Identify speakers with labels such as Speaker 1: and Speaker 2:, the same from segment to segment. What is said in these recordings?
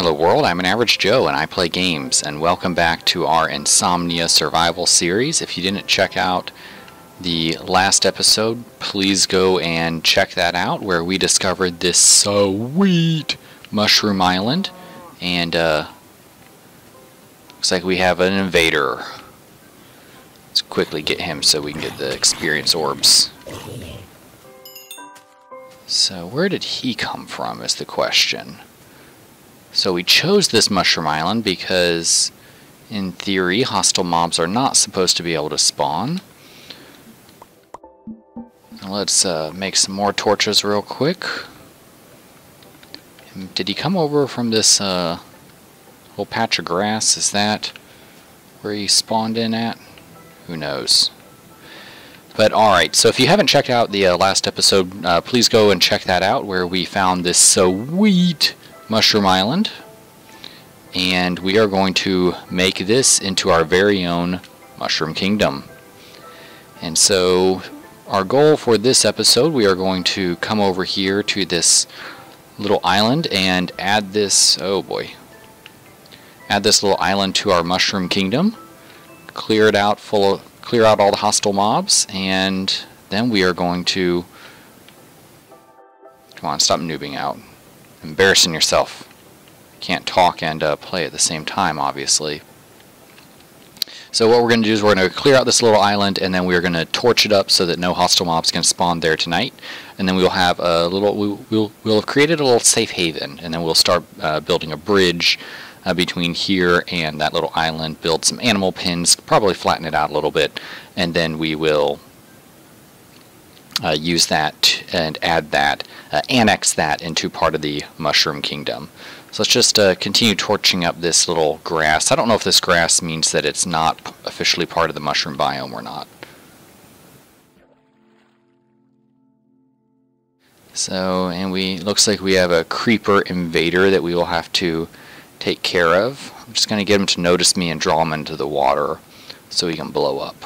Speaker 1: Hello world, I'm an average Joe and I play games, and welcome back to our Insomnia survival series. If you didn't check out the last episode, please go and check that out, where we discovered this sweet mushroom island, and looks like we have an invader. Let's quickly get him so we can get the experience orbs. So where did he come from is the question. So we chose this mushroom island because, in theory, hostile mobs are not supposed to be able to spawn. Now let's make some more torches real quick. Did he come over from this little patch of grass? Is that where he spawned in at? Who knows? But alright, so if you haven't checked out the last episode, please go and check that out, where we found this sweet mushroom island, and we are going to make this into our very own mushroom kingdom. And so our goal for this episode, we are going to come over here to this little island and add this, oh boy, add this little island to our mushroom kingdom, clear it out clear out all the hostile mobs, and then we are going to, come on, stop noobing out. Embarrassing yourself. Can't talk and play at the same time, obviously. So what we're going to do is we're going to clear out this little island, and then we're going to torch it up so that no hostile mobs can spawn there tonight. And then we will have a little, we'll have created a little safe haven, and then we'll start building a bridge between here and that little island, build some animal pens, probably flatten it out a little bit, and then we will use that and add that, annex that into part of the mushroom kingdom. So let's just continue torching up this little grass. I don't know if this grass means that it's not officially part of the mushroom biome or not. So, and looks like we have a creeper invader that we will have to take care of. I'm just going to get him to notice me and draw him into the water so he can blow up.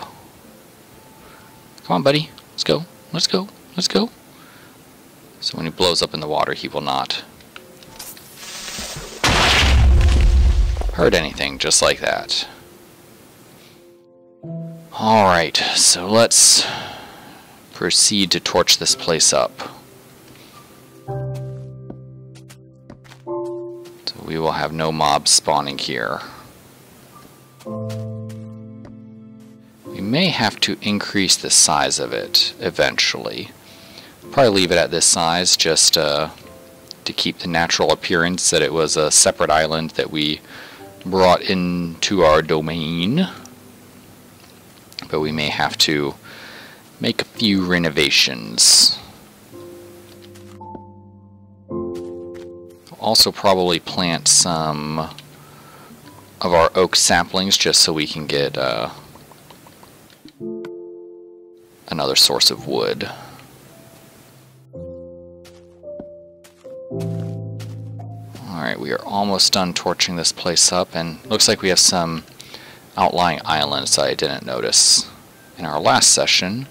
Speaker 1: Come on, buddy. Let's go. Let's go. Let's go. So when he blows up in the water, he will not hurt anything, just like that. Alright, so let's proceed to torch this place up. So we will have no mobs spawning here. We may have to increase the size of it eventually. Probably leave it at this size just to keep the natural appearance that it was a separate island that we brought into our domain. But we may have to make a few renovations. Also probably plant some of our oak saplings just so we can get another source of wood. Alright, we are almost done torching this place up, and looks like we have some outlying islands I didn't notice in our last session.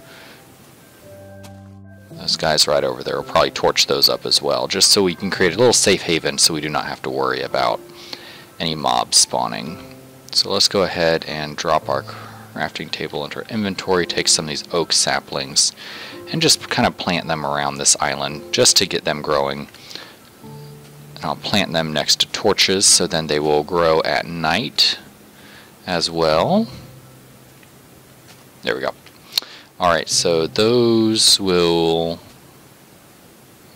Speaker 1: Those guys right over there will probably torch those up as well, just so we can create a little safe haven so we do not have to worry about any mobs spawning. So let's go ahead and drop our crafting table into our inventory, take some of these oak saplings, and just kind of plant them around this island just to get them growing. And I'll plant them next to torches so then they will grow at night as well. There we go. Alright, so those will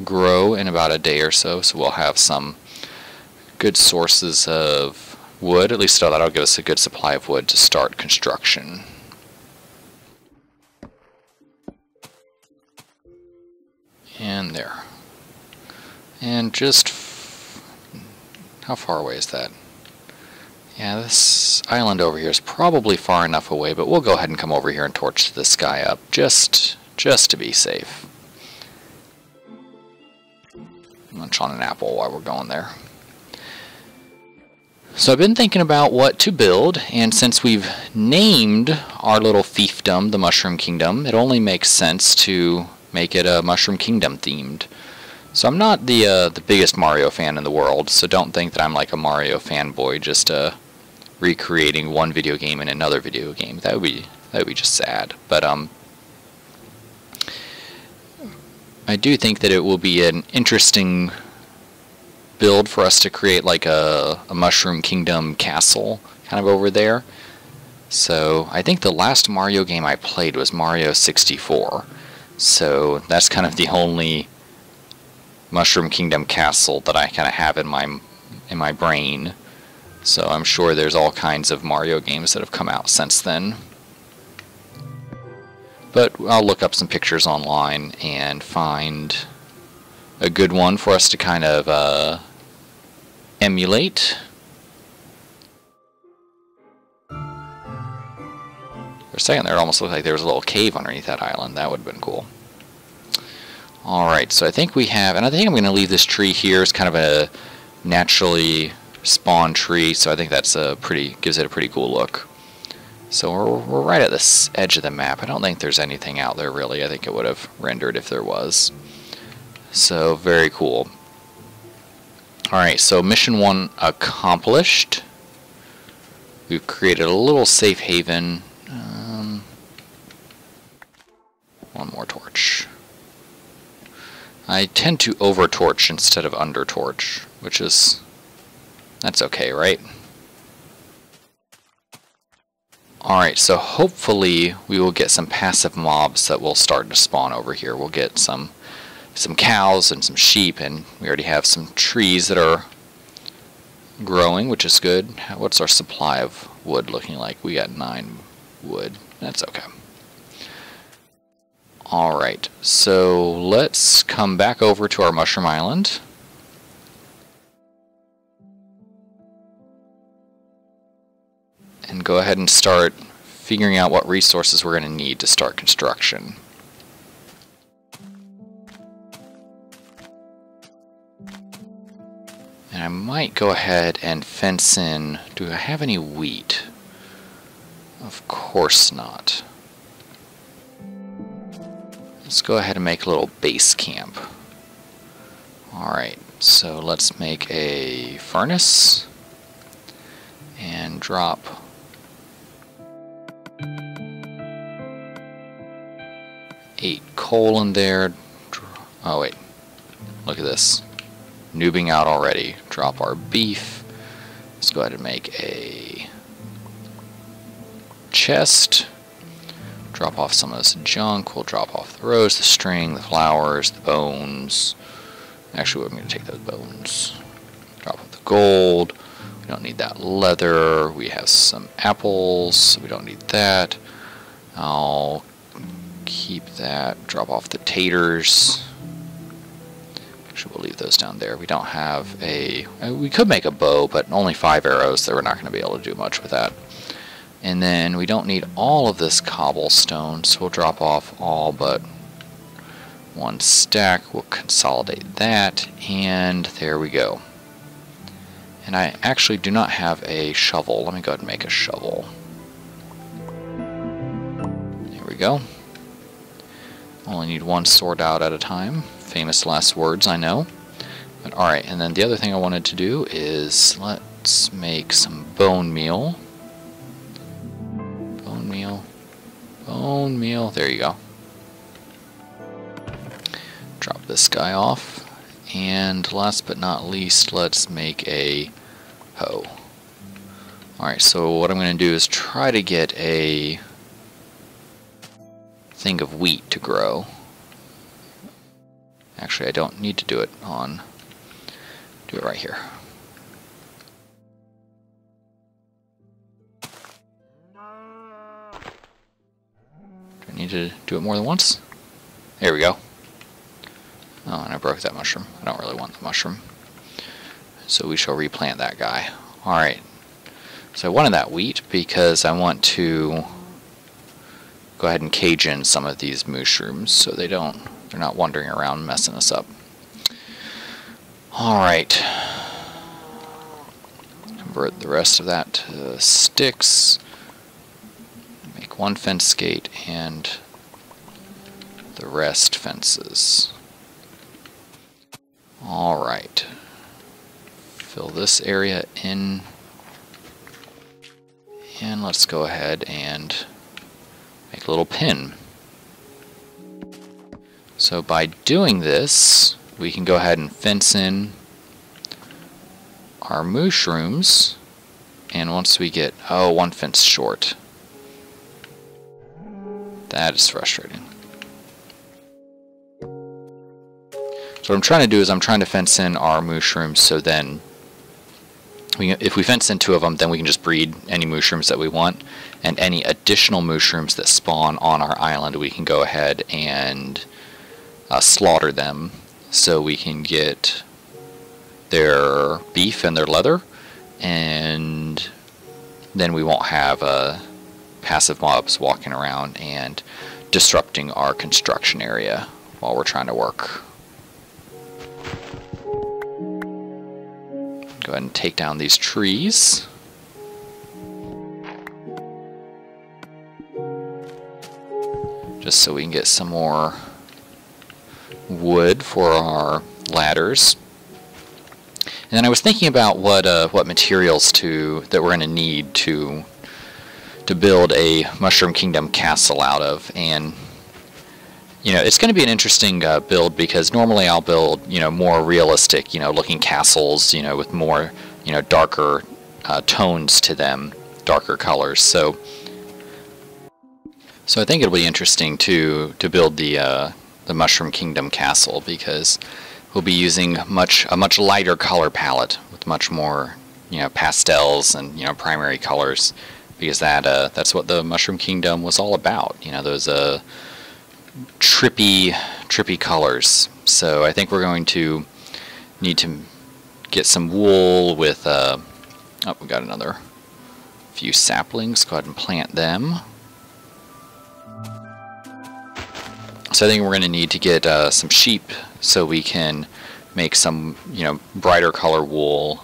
Speaker 1: grow in about a day or so, so we'll have some good sources of wood. At least that'll give us a good supply of wood to start construction. And there. And just, how far away is that? Yeah, this island over here is probably far enough away, but we'll go ahead and come over here and torch this guy up, just to be safe. Munch on an apple while we're going there. So I've been thinking about what to build, and since we've named our little fiefdom the Mushroom Kingdom, it only makes sense to make it a Mushroom Kingdom themed. So I'm not the biggest Mario fan in the world, so don't think that I'm like a Mario fanboy just recreating one video game in another video game. That would be just sad. But I do think that it will be an interesting build for us to create like a Mushroom Kingdom castle kind of over there. So I think the last Mario game I played was Mario 64. So that's kind of the only Mushroom Kingdom castle that I kind of have in my brain. So I'm sure there's all kinds of Mario games that have come out since then. But I'll look up some pictures online and find a good one for us to kind of emulate. For a second there, it almost looked like there was a little cave underneath that island. That would have been cool. Alright, so I think we have, and I think I'm going to leave this tree here as kind of a naturally spawned tree, so I think that's gives it a pretty cool look. So we're right at this edge of the map. I don't think there's anything out there really. I think it would have rendered if there was. So very cool. Alright, so mission 1 accomplished. We've created a little safe haven. One more torch. I tend to over-torch instead of under-torch, which is... that's okay, right? Alright, so hopefully we will get some passive mobs that will start to spawn over here. We'll get some cows and some sheep, and we already have some trees that are growing, which is good. What's our supply of wood looking like? We got 9 wood. That's okay. Alright, so let's come back over to our Mushroom Island. And go ahead and start figuring out what resources we're going to need to start construction. And I might go ahead and fence in. Do I have any wheat? Of course not. Let's go ahead and make a little base camp. Alright, so let's make a furnace and drop eight coal in there. Oh wait, look at this. Noobing out already. Drop our beef. Let's go ahead and make a chest. Drop off some of this junk. We'll drop off the rose, the string, the flowers, the bones. Actually, I'm going to take those bones. Drop off the gold. We don't need that leather. We have some apples, so we don't need that. I'll keep that. Drop off the taters. Actually, we'll leave those down there. We don't have a... we could make a bow, but only 5 arrows, so we're not going to be able to do much with that. And then we don't need all of this cobblestone, so we'll drop off all but 1 stack. We'll consolidate that, and there we go. And I actually do not have a shovel. Let me go ahead and make a shovel. There we go. Only need 1 sword out at a time. Famous last words, I know. But alright, and then the other thing I wanted to do is let's make some bone meal. Bone meal, there you go. Drop this guy off. And last but not least, let's make a hoe. Alright, so what I'm going to do is try to get a thing of wheat to grow. Actually, I don't need to do it on... do it right here. Do I need to do it more than once? There we go. Oh, and I broke that mushroom. I don't really want the mushroom. So we shall replant that guy. Alright. So I wanted that wheat because I want to go ahead and cage in some of these mushrooms so they're not wandering around messing us up. Alright. Convert the rest of that to sticks. Make 1 fence gate and the rest fences. Alright. Fill this area in. And let's go ahead and make a little pin. So by doing this, we can go ahead and fence in our mushrooms. And once we get, oh, one fence short. That is frustrating. So what I'm trying to do is I'm trying to fence in our mushrooms so then if we fence in 2 of them, then we can just breed any mushrooms that we want, and any additional mushrooms that spawn on our island, we can go ahead and slaughter them so we can get their beef and their leather, and then we won't have passive mobs walking around and disrupting our construction area while we're trying to work. Go ahead and take down these trees. Just so we can get some more wood for our ladders. And then I was thinking about what materials that we're going to need to build a Mushroom Kingdom castle out of, and you know, it's going to be an interesting build because normally I'll build, you know, more realistic, you know, looking castles, you know, with more, you know, darker tones to them, darker colors. So I think it'll be interesting to build the Mushroom Kingdom castle because we'll be using a much lighter color palette with much more, you know, pastels and, you know, primary colors, because that's what the Mushroom Kingdom was all about. You know, those trippy colors. So I think we're going to need to get some wool with oh, we got another few saplings. Go ahead and plant them. So I think we're going to need to get some sheep so we can make some, you know, brighter color wool,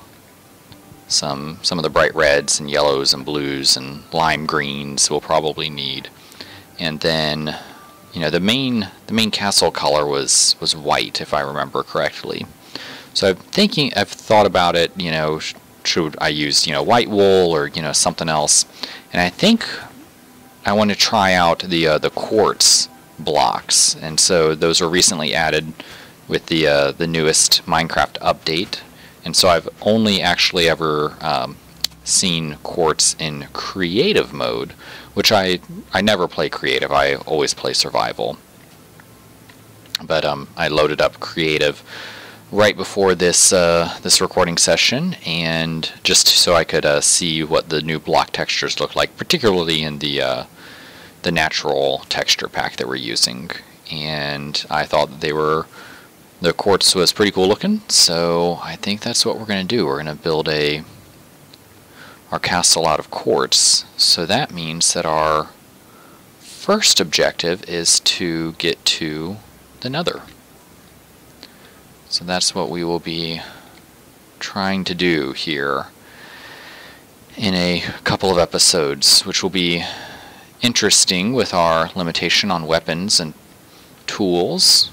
Speaker 1: some of the bright reds and yellows and blues and lime greens we'll probably need. And then, you know, the main castle color was white, if I remember correctly. So I've thought about it, you know, should I use, you know, white wool or, you know, something else? And I think I want to try out the quartz blocks, and so those were recently added with the newest Minecraft update. And so I've only actually ever seen quartz in creative mode, which I never play creative. I always play survival. But I loaded up creative right before this this recording session, and just so I could see what the new block textures look like, particularly in the natural texture pack that we're using. And I thought that the quartz was pretty cool looking, so I think that's what we're going to do. We're going to build our castle out of quartz. So that means that our first objective is to get to the Nether. So that's what we will be trying to do here in a couple of episodes, which will be interesting with our limitation on weapons and tools.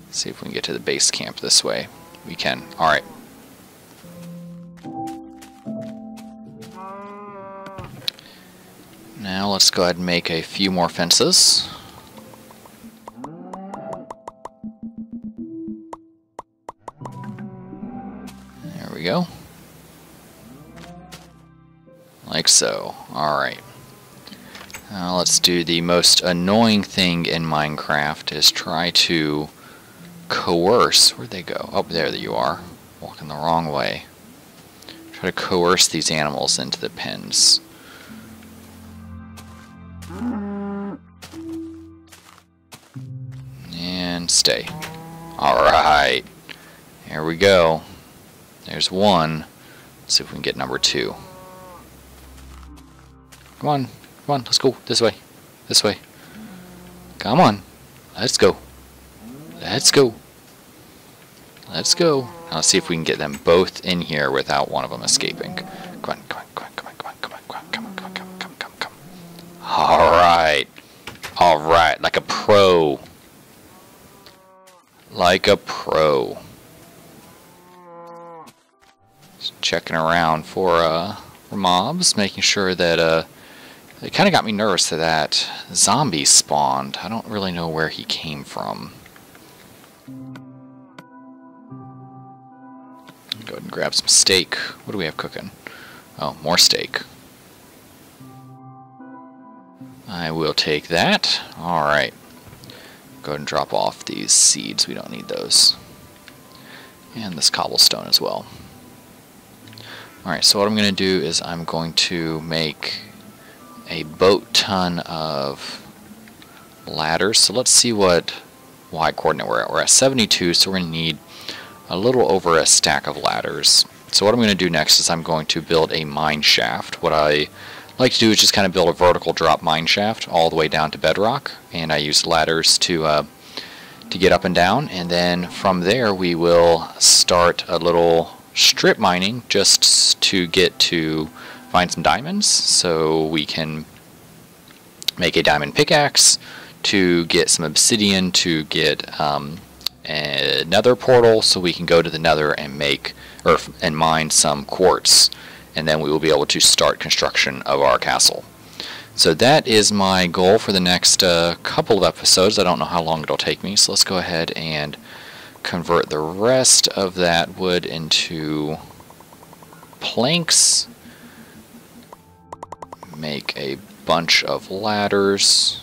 Speaker 1: Let's see if we can get to the base camp this way. We can. Alright. Now let's go ahead and make a few more fences. There we go. Like so. Alright. Now let's do the most annoying thing in Minecraft, is try to coerce. Where'd they go? Oh, there you are. Walking the wrong way. Try to coerce these animals into the pens. And stay. Alright. Here we go. There's one. Let's see if we can get number 2. Come on. Come on. Let's go. This way. This way. Come on. Let's go. Let's go. Let's go. Now let's see if we can get them both in here without one of them escaping. Come on, come on, come on, come on, come on, come on, come on, come on, come on, come on, come on, come on. Alright. Alright. like a pro. Like a pro. Just checking around for mobs, making sure that it kind of got me nervous that zombie spawned. I don't really know where he came from. Go ahead and grab some steak. What do we have cooking? Oh, more steak. I will take that. Alright. Go ahead and drop off these seeds. We don't need those. And this cobblestone as well. Alright, so what I'm going to do is I'm going to make a boat ton of ladders. So let's see what Y coordinate we're at. We're at 72, so we're going to need a little over a stack of ladders. So what I'm going to do next is I'm going to build a mine shaft. What I like to do is just kind of build a vertical drop mine shaft all the way down to bedrock, and I use ladders to get up and down, and then from there we will start a little strip mining just to get to find some diamonds so we can make a diamond pickaxe, to get some obsidian, to get a nether portal so we can go to the nether and make and mine some quartz, and then we will be able to start construction of our castle. So that is my goal for the next couple of episodes. I don't know how long it'll take me, so let's go ahead and convert the rest of that wood into planks. Make a bunch of ladders.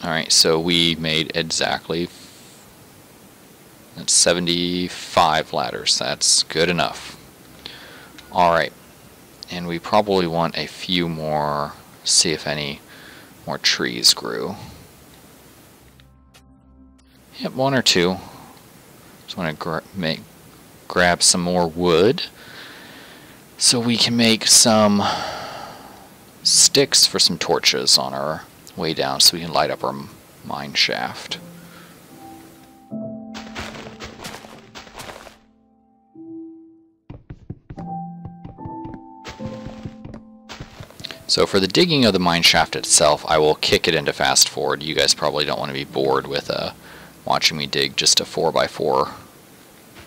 Speaker 1: Alright, so we made exactly 75 ladders. That's good enough. Alright, and we probably want a few more, see if any more trees grew. Yep, one or two. Just want to grab some more wood so we can make some sticks for some torches on our way down so we can light up our mine shaft. So for the digging of the mine shaft itself, I will kick it into fast forward. You guys probably don't want to be bored with watching me dig just a 4x4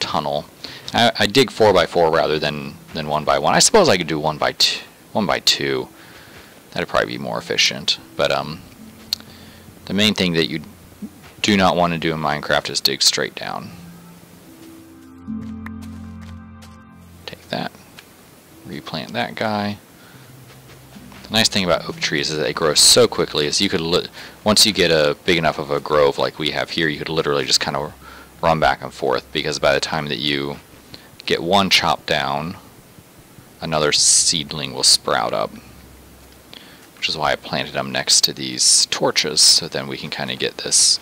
Speaker 1: tunnel. I dig 4x4 rather than 1x1. I suppose I could do 1x2. That'd probably be more efficient. But the main thing that you do not want to do in Minecraft is dig straight down. Take that. Replant that guy. The nice thing about oak trees is that they grow so quickly. Is you could once you get a big enough of a grove like we have here, you could literally just kind of run back and forth, because by the time that you get one chopped down, another seedling will sprout up. Which is why I planted them next to these torches, so then we can kind of get this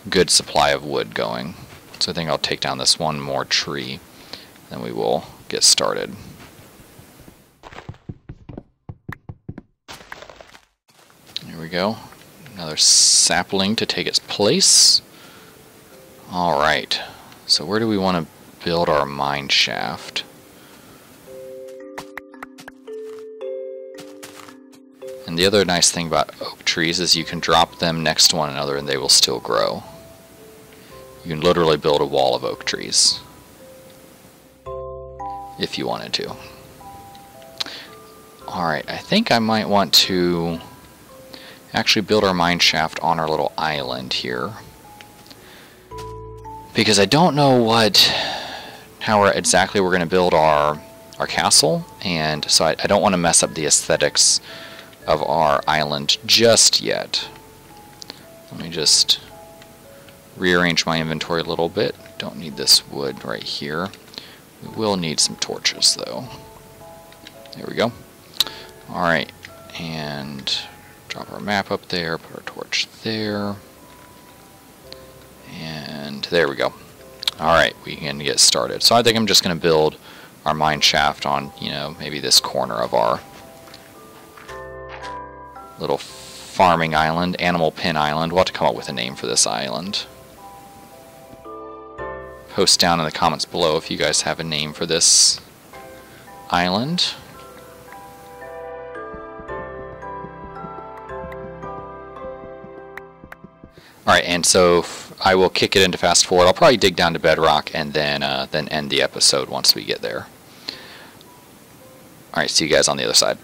Speaker 1: good supply of wood going. So I think I'll take down this one more tree, then we will get started. Here we go. Another sapling to take its place. Alright, so where do we want to build our mine shaft? And the other nice thing about oak trees is you can drop them next to one another and they will still grow. You can literally build a wall of oak trees if you wanted to. Alright, I think I might want to actually build our mine shaft on our little island here, because I don't know how exactly we're going to build our castle, and so I don't want to mess up the aesthetics of our island just yet. Let me just rearrange my inventory a little bit. Don't need this wood right here. We will need some torches though. There we go. Alright, and drop our map up there, put our torch there, and there we go. Alright, we can get started. So I think I'm just going to build our mine shaft on, maybe this corner of our little farming island, animal pen island. We'll have to come up with a name for this island. Post down in the comments below if you guys have a name for this island. Alright, and so I will kick it into fast forward. I'll probably dig down to bedrock and then end the episode once we get there. Alright, see you guys on the other side.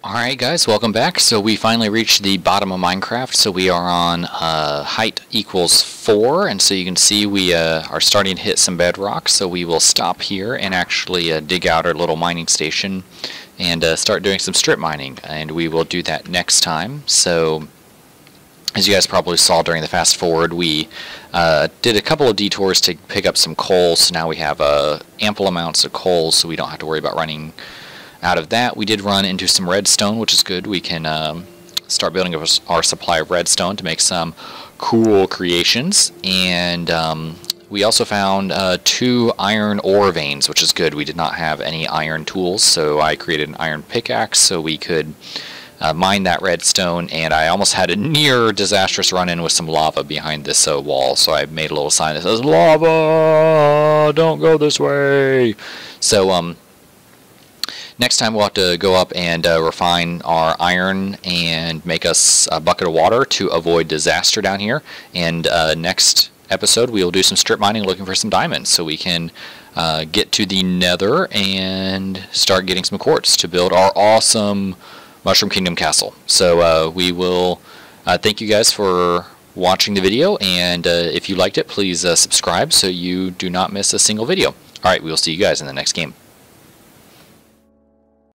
Speaker 1: Alright guys, welcome back. So we finally reached the bottom of Minecraft. So we are on height equals 4, and so you can see we are starting to hit some bedrock. So we will stop here and actually dig out our little mining station and start doing some strip mining, and we will do that next time. So as you guys probably saw during the fast forward, we did a couple of detours to pick up some coal, so now we have ample amounts of coal, so we don't have to worry about running out of that. We did run into some redstone, which is good. We can start building up our supply of redstone to make some cool creations, and we also found 2 iron ore veins, which is good. We did not have any iron tools, so I created an iron pickaxe so we could mine that redstone, and I almost had a near disastrous run-in with some lava behind this wall, so I made a little sign that says, "Lava! Don't go this way!" So, next time we'll have to go up and refine our iron and make us a bucket of water to avoid disaster down here. And next episode we will do some strip mining looking for some diamonds so we can get to the nether and start getting some quartz to build our awesome Mushroom Kingdom castle. So we will thank you guys for watching the video, and if you liked it, please subscribe so you do not miss a single video. Alright, we will see you guys in the next game.